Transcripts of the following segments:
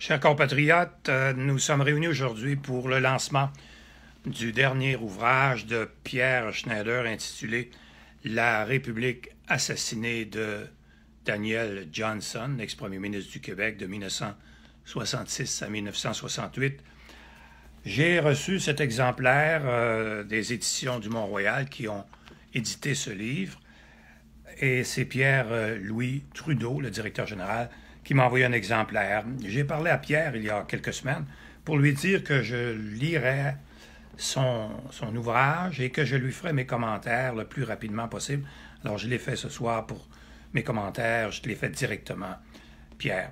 Chers compatriotes, nous sommes réunis aujourd'hui pour le lancement du dernier ouvrage de Pierre Schneider intitulé « La République assassinée de Daniel Johnson, ex-premier ministre du Québec de 1966 à 1968 ». J'ai reçu cet exemplaire des éditions du Mont-Royal qui ont édité ce livre et c'est Pierre-Louis Trudeau, le directeur général, qui m'a envoyé un exemplaire. J'ai parlé à Pierre il y a quelques semaines pour lui dire que je lirais son ouvrage et que je lui ferai mes commentaires le plus rapidement possible. Alors, je l'ai fait ce soir pour mes commentaires, je l'ai fait directement, Pierre.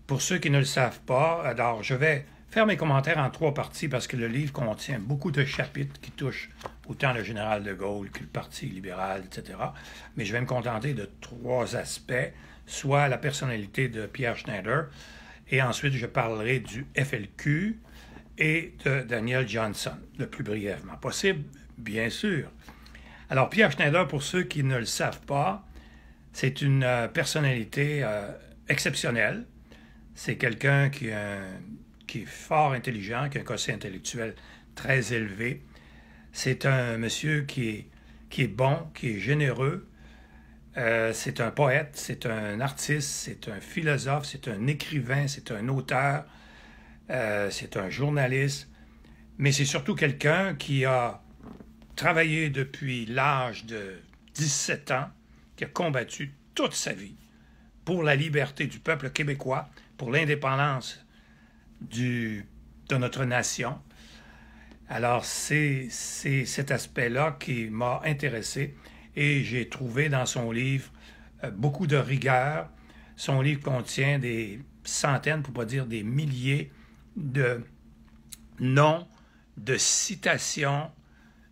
Pour ceux qui ne le savent pas, alors je vais faire mes commentaires en 3 parties parce que le livre contient beaucoup de chapitres qui touchent autant le général de Gaulle que le Parti libéral, etc. Mais je vais me contenter de 3 aspects, soit la personnalité de Pierre Schneider, et ensuite je parlerai du FLQ et de Daniel Johnson, le plus brièvement possible, bien sûr. Alors, Pierre Schneider, pour ceux qui ne le savent pas, c'est une personnalité exceptionnelle. C'est quelqu'un qui est fort intelligent, qui a un quotient intellectuel très élevé. C'est un monsieur qui est bon, qui est généreux. C'est un poète, c'est un artiste, c'est un philosophe, c'est un écrivain, c'est un auteur, c'est un journaliste. Mais c'est surtout quelqu'un qui a travaillé depuis l'âge de 17 ans, qui a combattu toute sa vie pour la liberté du peuple québécois, pour l'indépendance de notre nation. Alors, c'est cet aspect-là qui m'a intéressé et j'ai trouvé dans son livre beaucoup de rigueur. Son livre contient des centaines, pour ne pas dire des milliers, de noms, de citations,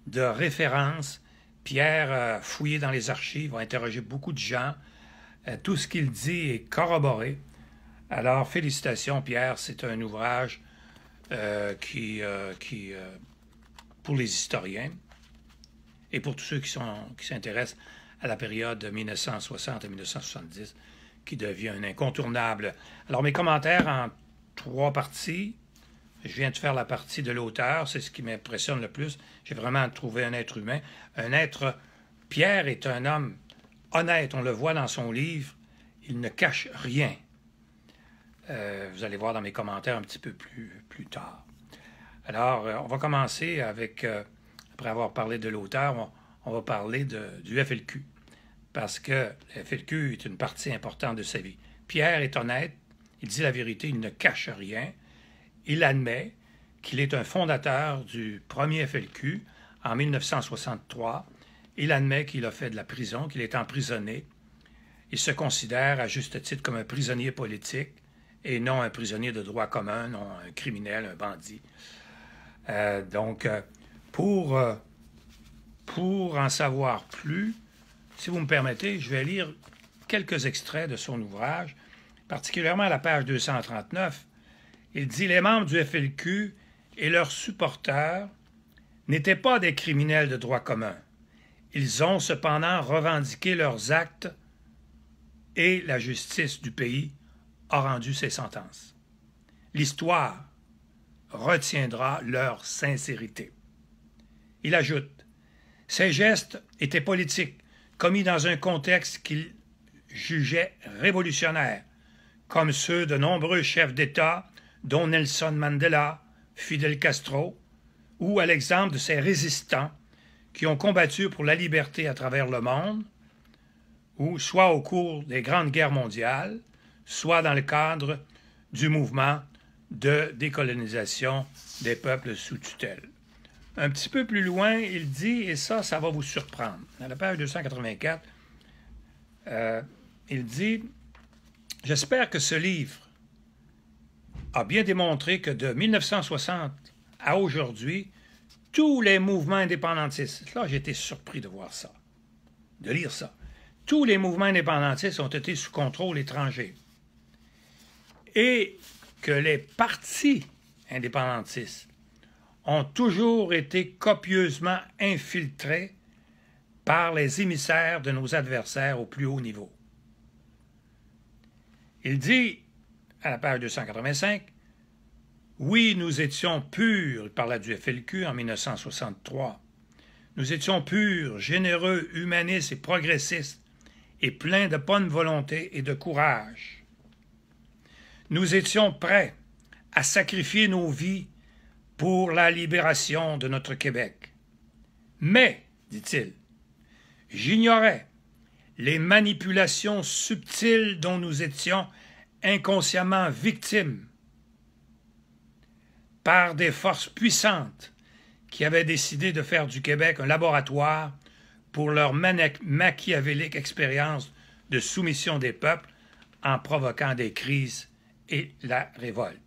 de références. Pierre a fouillé dans les archives, a interrogé beaucoup de gens. Tout ce qu'il dit est corroboré. Alors, félicitations, Pierre. C'est un ouvrage pour les historiens et pour tous ceux qui s'intéressent à la période de 1960 à 1970, qui devient un incontournable. Alors, mes commentaires en 3 parties. Je viens de faire la partie de l'auteur, c'est ce qui m'impressionne le plus. J'ai vraiment trouvé un être humain. Pierre est un homme honnête, on le voit dans son livre, il ne cache rien. Vous allez voir dans mes commentaires un petit peu plus tard. Alors, on va commencer avec, après avoir parlé de l'auteur, on va parler du FLQ, parce que le FLQ est une partie importante de sa vie. Pierre est honnête, il dit la vérité, il ne cache rien. Il admet qu'il est un fondateur du premier FLQ en 1963. Il admet qu'il a fait de la prison, qu'il est emprisonné. Il se considère à juste titre comme un prisonnier politique et non un prisonnier de droit commun, non un criminel, un bandit. Donc, pour en savoir plus, si vous me permettez, je vais lire quelques extraits de son ouvrage, particulièrement à la page 239. Il dit « Les membres du FLQ et leurs supporters n'étaient pas des criminels de droit commun. Ils ont cependant revendiqué leurs actes et la justice du pays a rendu ses sentences. L'histoire retiendra leur sincérité. » Il ajoute « Ces gestes étaient politiques, commis dans un contexte qu'il jugeait révolutionnaire, comme ceux de nombreux chefs d'État dont Nelson Mandela, Fidel Castro, ou à l'exemple de ces résistants qui ont combattu pour la liberté à travers le monde, ou soit au cours des grandes guerres mondiales, soit dans le cadre du mouvement de décolonisation des peuples sous tutelle. » Un petit peu plus loin, il dit, et ça va vous surprendre, à la page 284, il dit « J'espère que ce livre a bien démontré que de 1960 à aujourd'hui, tous les mouvements indépendantistes, là j'ai été surpris de voir ça, de lire ça, tous les mouvements indépendantistes ont été sous contrôle étranger et que les partis indépendantistes ont toujours été copieusement infiltrés par les émissaires de nos adversaires au plus haut niveau. Il dit à la page 285, « Oui, nous étions purs, il parla du FLQ en 1963, nous étions purs, généreux, humanistes et progressistes, et pleins de bonne volonté et de courage. Nous étions prêts à sacrifier nos vies pour la libération de notre Québec. Mais, dit-il, j'ignorais les manipulations subtiles dont nous étions inconsciemment victimes par des forces puissantes qui avaient décidé de faire du Québec un laboratoire pour leur machiavélique expérience de soumission des peuples en provoquant des crises et la révolte. »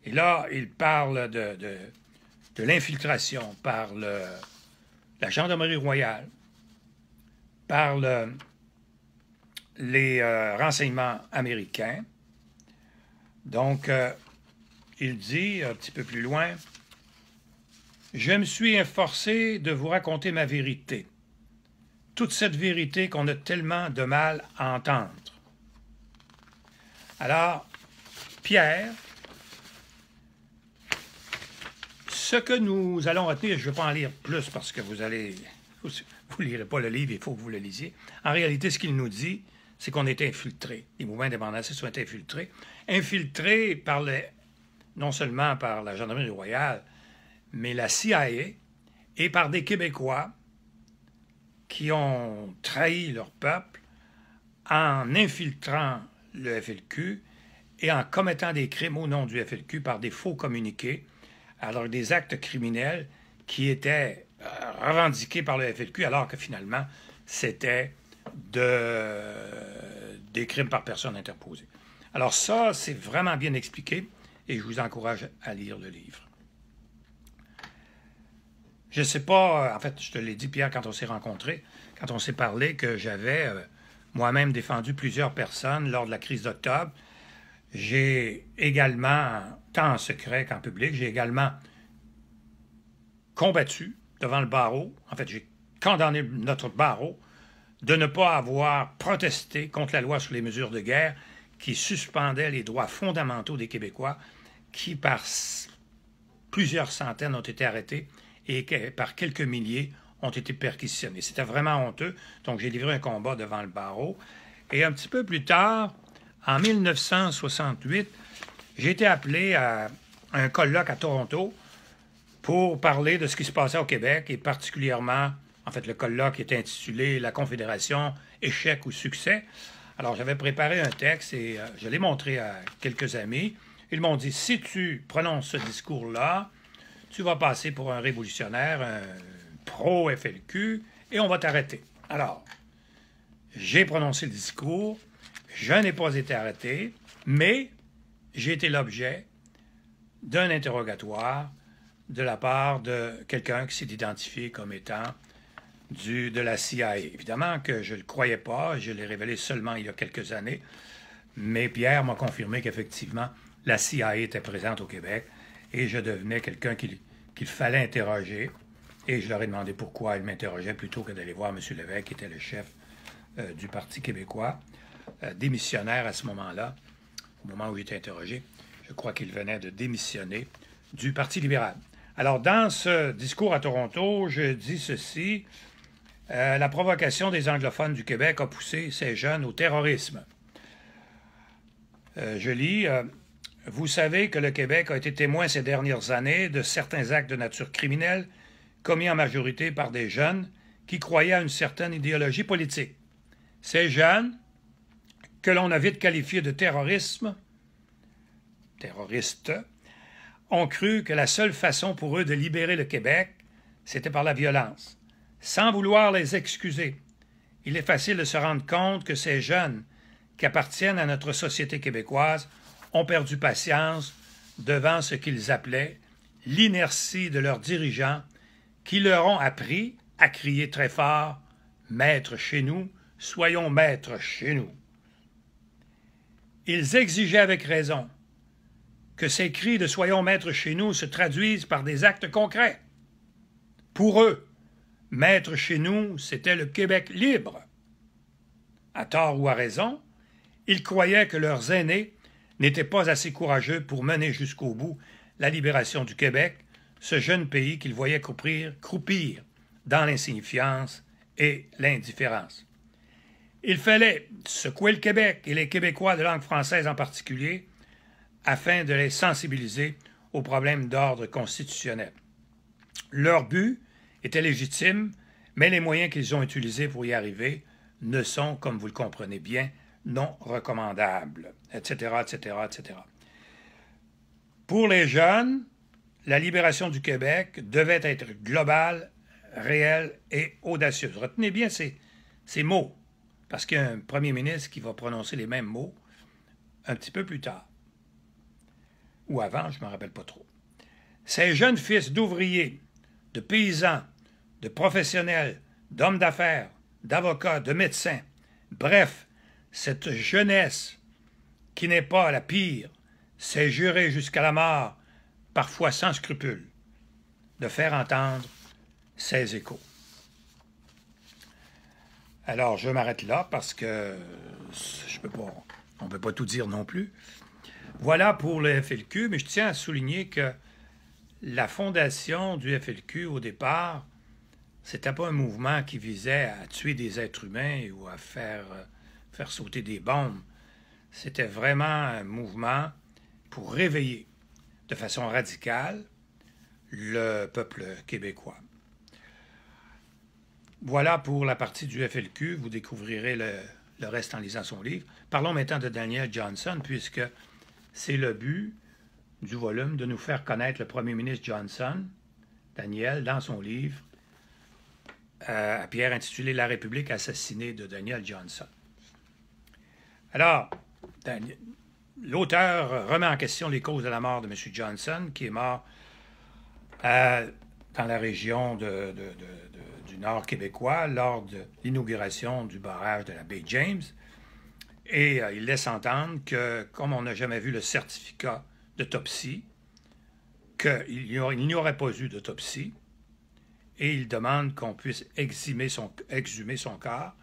Et là, il parle de l'infiltration par la Gendarmerie royale, par les renseignements américains. Donc, il dit, un petit peu plus loin, « Je me suis efforcé de vous raconter ma vérité, toute cette vérité qu'on a tellement de mal à entendre. » Alors, Pierre, ce que nous allons retenir, je ne vais pas en lire plus parce que vous ne lirez pas le livre, il faut que vous le lisiez. En réalité, ce qu'il nous dit, c'est qu'on est infiltré. Les mouvements indépendantistes sont infiltrés. Infiltrés non seulement par la Gendarmerie royale, mais la CIA et par des Québécois qui ont trahi leur peuple en infiltrant le FLQ et en commettant des crimes au nom du FLQ par des faux communiqués, alors des actes criminels qui étaient revendiqués par le FLQ, alors que finalement, c'était des crimes par personne interposée. Alors ça, c'est vraiment bien expliqué et je vous encourage à lire le livre. Je ne sais pas, en fait, je te l'ai dit, Pierre, quand on s'est rencontrés, quand on s'est parlé, que j'avais moi-même défendu plusieurs personnes lors de la crise d'octobre. J'ai également, tant en secret qu'en public, j'ai également combattu devant le barreau, en fait, j'ai condamné notre barreau de ne pas avoir protesté contre la loi sur les mesures de guerre qui suspendait les droits fondamentaux des Québécois qui, par plusieurs centaines, ont été arrêtés et par quelques milliers ont été perquisitionnés. C'était vraiment honteux, donc j'ai livré un combat devant le barreau. Et un petit peu plus tard, en 1968, j'ai été appelé à un colloque à Toronto pour parler de ce qui se passait au Québec et particulièrement, en fait, le colloque était intitulé « La Confédération, échec ou succès ». Alors, j'avais préparé un texte et je l'ai montré à quelques amis. Ils m'ont dit, si tu prononces ce discours-là, tu vas passer pour un révolutionnaire, un pro-FLQ, et on va t'arrêter. Alors, j'ai prononcé le discours, je n'ai pas été arrêté, mais j'ai été l'objet d'un interrogatoire de la part de quelqu'un qui s'est identifié comme étant de la CIA. Évidemment que je ne le croyais pas, je l'ai révélé seulement il y a quelques années, mais Pierre m'a confirmé qu'effectivement, la CIA était présente au Québec et je devenais quelqu'un qu'il fallait interroger. Et je leur ai demandé pourquoi ils m'interrogeaient plutôt que d'aller voir M. Lévesque, qui était le chef du Parti québécois, démissionnaire à ce moment-là, au moment où il était interrogé. Je crois qu'il venait de démissionner du Parti libéral. Alors, dans ce discours à Toronto, je dis ceci. La provocation des anglophones du Québec a poussé ces jeunes au terrorisme. Je lis, vous savez que le Québec a été témoin ces dernières années de certains actes de nature criminelle commis en majorité par des jeunes qui croyaient à une certaine idéologie politique. Ces jeunes, que l'on a vite qualifiés de terroristes, ont cru que la seule façon pour eux de libérer le Québec, c'était par la violence. Sans vouloir les excuser, il est facile de se rendre compte que ces jeunes qui appartiennent à notre société québécoise ont perdu patience devant ce qu'ils appelaient l'inertie de leurs dirigeants qui leur ont appris à crier très fort « Maître chez nous, soyons maîtres chez nous ». Ils exigeaient avec raison que ces cris de « Soyons maîtres chez nous » se traduisent par des actes concrets. Pour eux, maître chez nous, c'était le Québec libre. À tort ou à raison, Ils croyaient que leurs aînés n'étaient pas assez courageux pour mener jusqu'au bout la libération du Québec, ce jeune pays qu'ils voyaient croupir dans l'insignifiance et l'indifférence. Il fallait secouer le Québec et les Québécois de langue française en particulier afin de les sensibiliser aux problèmes d'ordre constitutionnel. Leur but était légitime, mais les moyens qu'ils ont utilisés pour y arriver ne sont, comme vous le comprenez bien, non recommandables, etc., etc., etc. Pour les jeunes, la libération du Québec devait être globale, réelle et audacieuse. Retenez bien ces mots, parce qu'il y a un premier ministre qui va prononcer les mêmes mots un petit peu plus tard. Ou avant, je ne me rappelle pas trop. Ces jeunes fils d'ouvriers, de paysans, de professionnels, d'hommes d'affaires, d'avocats, de médecins, bref, cette jeunesse qui n'est pas la pire, s'est jurée jusqu'à la mort, parfois sans scrupule, de faire entendre ses échos. Alors, je m'arrête là parce que on ne peut pas tout dire non plus. Voilà pour le FLQ, mais je tiens à souligner que la fondation du FLQ, au départ, c'était pas un mouvement qui visait à tuer des êtres humains ou à faire sauter des bombes. C'était vraiment un mouvement pour réveiller de façon radicale le peuple québécois. Voilà pour la partie du FLQ. Vous découvrirez le reste en lisant son livre. Parlons maintenant de Daniel Johnson, puisque c'est le but du volume de nous faire connaître le premier ministre Johnson, Daniel, dans son livre à Pierre intitulé « La République assassinée de Daniel Johnson ». Alors, l'auteur remet en question les causes de la mort de M. Johnson, qui est mort dans la région du nord québécois lors de l'inauguration du barrage de la baie James. Et il laisse entendre que, comme on n'a jamais vu le certificat d'autopsie, qu'il n'y aurait pas eu d'autopsie, et il demande qu'on puisse exhumer son corps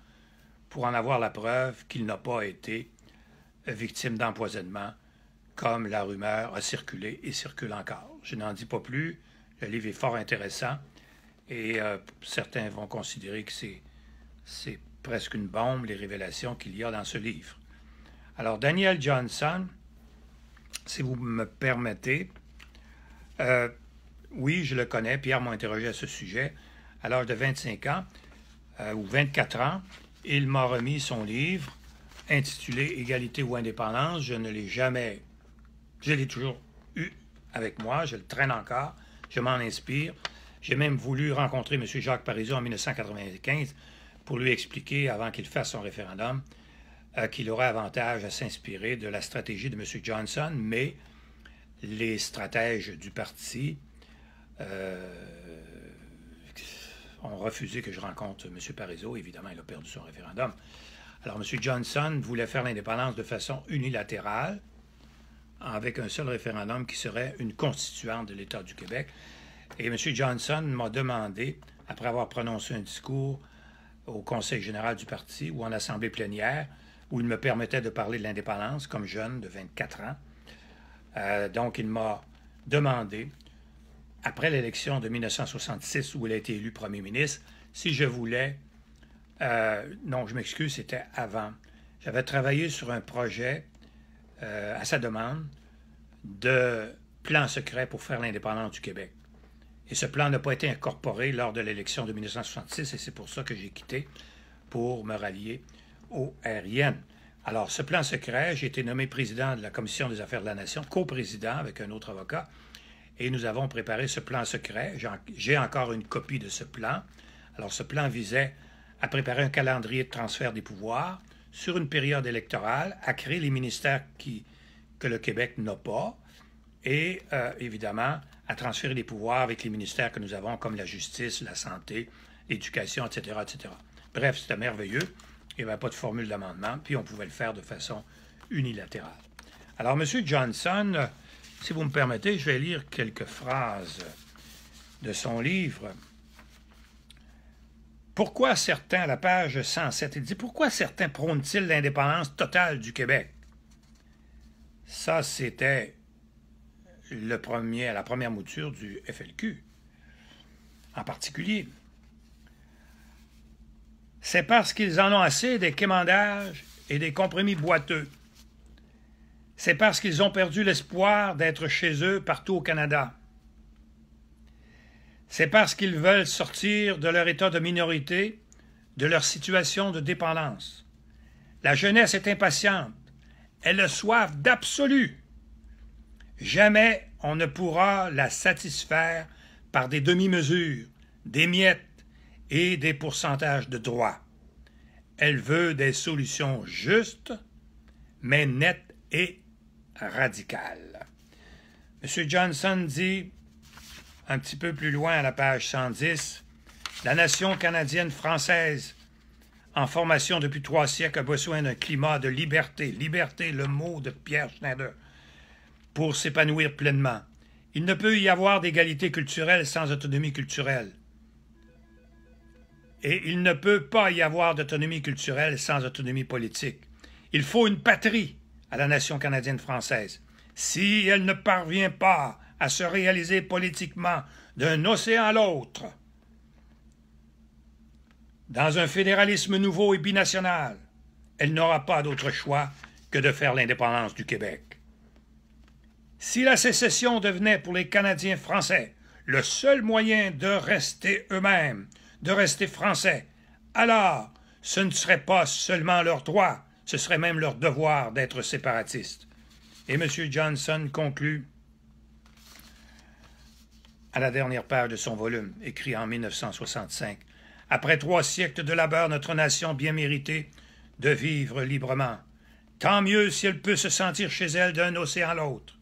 pour en avoir la preuve qu'il n'a pas été victime d'empoisonnement, comme la rumeur a circulé et circule encore. Je n'en dis pas plus. Le livre est fort intéressant et certains vont considérer que c'est presque une bombe, les révélations qu'il y a dans ce livre. Alors, Daniel Johnson, si vous me permettez, oui, je le connais. Pierre m'a interrogé à ce sujet. À l'âge de 25 ans, ou 24 ans, il m'a remis son livre intitulé « Égalité ou indépendance ». Je ne l'ai jamais... Je l'ai toujours eu avec moi. Je le traîne encore. Je m'en inspire. J'ai même voulu rencontrer M. Jacques Parizeau en 1995 pour lui expliquer, avant qu'il fasse son référendum, qu'il aurait avantage à s'inspirer de la stratégie de M. Johnson, mais les stratèges du parti ont refusé que je rencontre M. Parizeau. Évidemment, il a perdu son référendum. Alors, M. Johnson voulait faire l'indépendance de façon unilatérale, avec un seul référendum qui serait une constituante de l'État du Québec. Et M. Johnson m'a demandé, après avoir prononcé un discours au Conseil général du parti ou en assemblée plénière, où il me permettait de parler de l'indépendance comme jeune de 24 ans. Donc, il m'a demandé, après l'élection de 1966, où il a été élu premier ministre, si je voulais... non, je m'excuse, c'était avant. J'avais travaillé sur un projet, à sa demande, de plan secret pour faire l'indépendance du Québec. Et ce plan n'a pas été incorporé lors de l'élection de 1966, et c'est pour ça que j'ai quitté pour me rallier au RIN. Alors, ce plan secret, j'ai été nommé président de la Commission des affaires de la Nation, coprésident avec un autre avocat, et nous avons préparé ce plan secret. J'ai encore une copie de ce plan. Alors, ce plan visait à préparer un calendrier de transfert des pouvoirs sur une période électorale, à créer les ministères que le Québec n'a pas, et évidemment, à transférer les pouvoirs avec les ministères que nous avons, comme la justice, la santé, l'éducation, etc., etc. Bref, c'était merveilleux. Il n'y avait pas de formule d'amendement, puis on pouvait le faire de façon unilatérale. Alors, M. Johnson, si vous me permettez, je vais lire quelques phrases de son livre Pourquoi certains, à la page 107, il dit « Pourquoi certains prônent-ils l'indépendance totale du Québec? » Ça, c'était la première mouture du FLQ, en particulier. C'est parce qu'ils en ont assez des quémandages et des compromis boiteux. C'est parce qu'ils ont perdu l'espoir d'être chez eux partout au Canada. C'est parce qu'ils veulent sortir de leur état de minorité, de leur situation de dépendance. La jeunesse est impatiente. Elle a soif d'absolu. Jamais on ne pourra la satisfaire par des demi-mesures, des miettes et des pourcentages de droits. Elle veut des solutions justes, mais nettes et radicales. M. Johnson dit, un petit peu plus loin à la page 110, « La nation canadienne-française, en formation depuis 3 siècles, a besoin d'un climat de liberté. Liberté, le mot de Pierre Schneider, pour s'épanouir pleinement. Il ne peut y avoir d'égalité culturelle sans autonomie culturelle. Et il ne peut pas y avoir d'autonomie culturelle sans autonomie politique. Il faut une patrie à la nation canadienne-française. Si elle ne parvient pas à se réaliser politiquement d'un océan à l'autre, dans un fédéralisme nouveau et binational, elle n'aura pas d'autre choix que de faire l'indépendance du Québec. Si la sécession devenait pour les Canadiens français le seul moyen de rester eux-mêmes, de rester français, alors ce ne serait pas seulement leur droit, ce serait même leur devoir d'être séparatistes. Et M. Johnson conclut à la dernière page de son volume, écrit en 1965, « Après 3 siècles de labeur, notre nation bien méritée de vivre librement. Tant mieux si elle peut se sentir chez elle d'un océan à l'autre,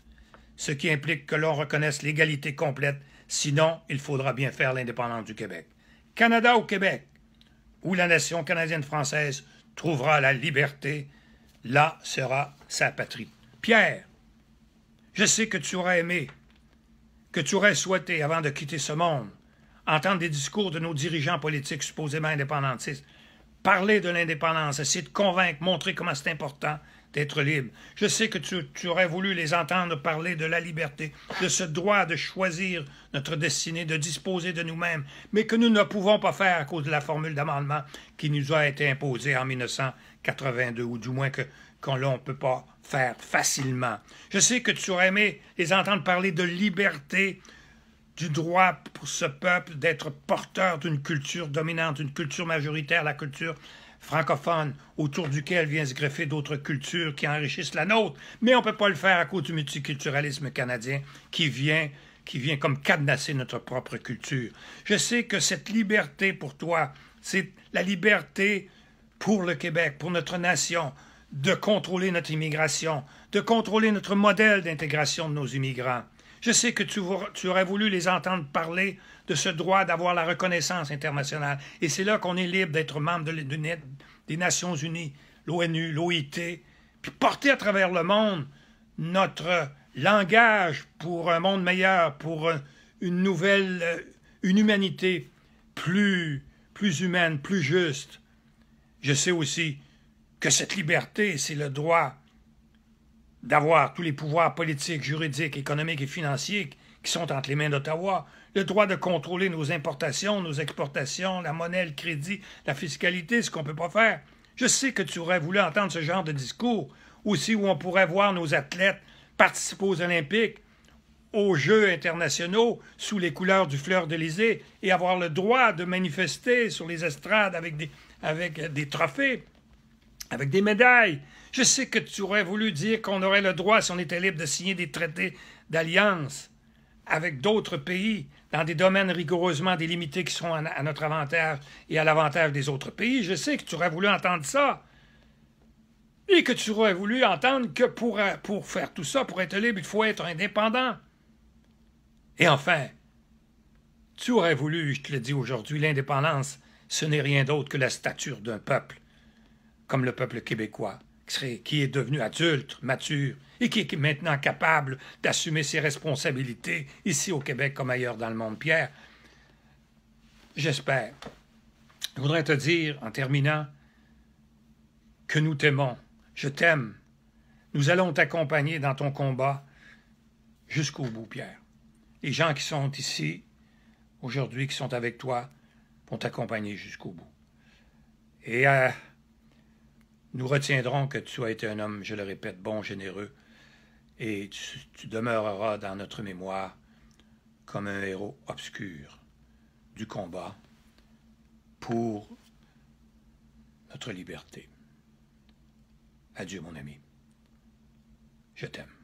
ce qui implique que l'on reconnaisse l'égalité complète, sinon il faudra bien faire l'indépendance du Québec. Canada ou Québec, où la nation canadienne-française trouvera la liberté, là sera sa patrie. » Pierre, je sais que tu aurais aimé, que tu aurais souhaité, avant de quitter ce monde, entendre des discours de nos dirigeants politiques supposément indépendantistes, parler de l'indépendance, essayer de convaincre, montrer comment c'est important d'être libre. Je sais que tu aurais voulu les entendre parler de la liberté, de ce droit de choisir notre destinée, de disposer de nous-mêmes, mais que nous ne pouvons pas faire à cause de la formule d'amendement qui nous a été imposée en 1982, ou du moins qu'on ne peut pas faire facilement. Je sais que tu aurais aimé les entendre parler de liberté, du droit pour ce peuple d'être porteur d'une culture dominante, une culture majoritaire, la culture francophone, autour duquel viennent se greffer d'autres cultures qui enrichissent la nôtre. Mais on ne peut pas le faire à cause du multiculturalisme canadien qui vient comme cadenasser notre propre culture. Je sais que cette liberté pour toi, c'est la liberté pour le Québec, pour notre nation, de contrôler notre immigration, de contrôler notre modèle d'intégration de nos immigrants. Je sais que tu aurais voulu les entendre parler de ce droit d'avoir la reconnaissance internationale. Et c'est là qu'on est libre d'être membre des Nations Unies, l'ONU, l'OIT, puis porter à travers le monde notre langage pour un monde meilleur, pour une humanité plus humaine, plus juste. Je sais aussi que cette liberté, c'est le droit d'avoir tous les pouvoirs politiques, juridiques, économiques et financiers qui sont entre les mains d'Ottawa, le droit de contrôler nos importations, nos exportations, la monnaie, le crédit, la fiscalité, ce qu'on ne peut pas faire. Je sais que tu aurais voulu entendre ce genre de discours, aussi où on pourrait voir nos athlètes participer aux Olympiques, aux Jeux internationaux, sous les couleurs du Fleur-de-Lysée, et avoir le droit de manifester sur les estrades avec des trophées, avec des médailles. Je sais que tu aurais voulu dire qu'on aurait le droit, si on était libre, de signer des traités d'alliance avec d'autres pays dans des domaines rigoureusement délimités qui seront à notre avantage et à l'avantage des autres pays. Je sais que tu aurais voulu entendre ça. Et que tu aurais voulu entendre que pour faire tout ça, pour être libre, il faut être indépendant. Et enfin, tu aurais voulu, je te le dis aujourd'hui, l'indépendance, ce n'est rien d'autre que la stature d'un peuple, comme le peuple québécois, qui est devenu adulte, mature, et qui est maintenant capable d'assumer ses responsabilités, ici au Québec comme ailleurs dans le monde. Pierre, j'espère Je voudrais te dire, en terminant, que nous t'aimons. Je t'aime. Nous allons t'accompagner dans ton combat jusqu'au bout, Pierre. Les gens qui sont ici aujourd'hui, qui sont avec toi, vont t'accompagner jusqu'au bout. Et nous retiendrons que tu as été un homme, je le répète, bon, généreux, et tu demeureras dans notre mémoire comme un héros obscur du combat pour notre liberté. Adieu, mon ami. Je t'aime.